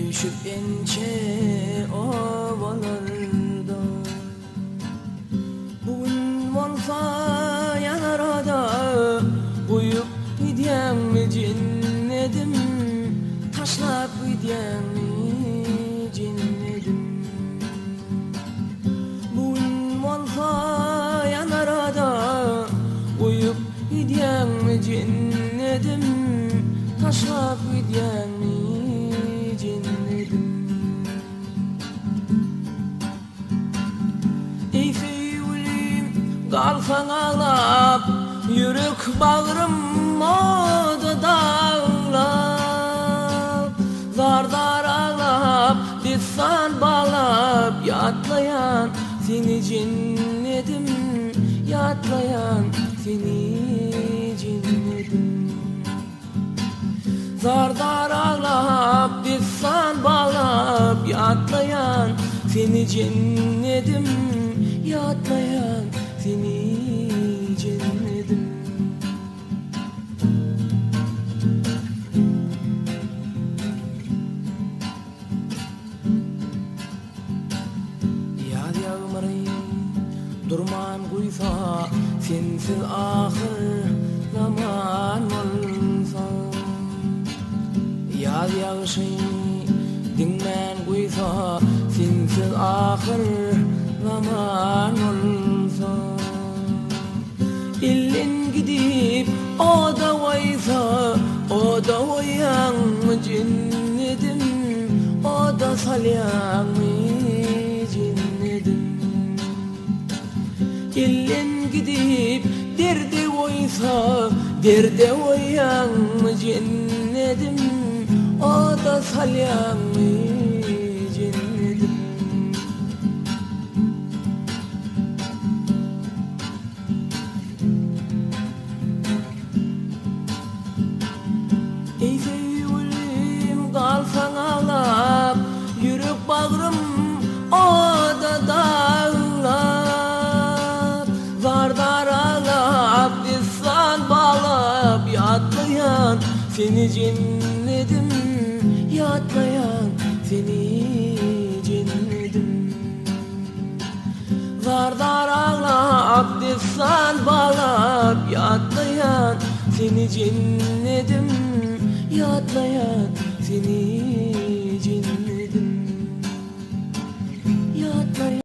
Düşüp ençe ovalarda bugün olsa yanarada uyup gidyen mi cinnedim, taşlap gidyen mi cinnedim. Bugün olsa yanarada uyup gidyen mi cinnedim, taşlap gidyen mi cinnedim. Ey sevgilim kalkan ağlap, yürek bağrım oda dağlap, zardar ağlap, lisan bağlap, yatlayan seni cinnedim, yatlayan seni cinnedim. Zardar ağlap, lisan bağlap, yatlayan seni cinnedim, yatlayan seni cinnedim. Yad yağmırı durman kuysa, sensiz ahir zaman olsa. Yaz yağışı dinmen kuysa, sensiz ahir zaman olsa. İllin gidip o da vaysa, o da vayan mı cinnedim, o da salyan mı cinnedim. İllin gidip derde vaysa, derde vayan mı cinnedim, o da salyan mı cinnedim. Ey sevgilim kalsan ağlap, yürek bağrım oda dağlap, zardar ağlap, lisan bağlap, yatlayan seni cinnedim, yatlayan seni cinnedim. Zardar ağlap, lisan bağlap, yatlayan seni cinnedim, yatlayan seni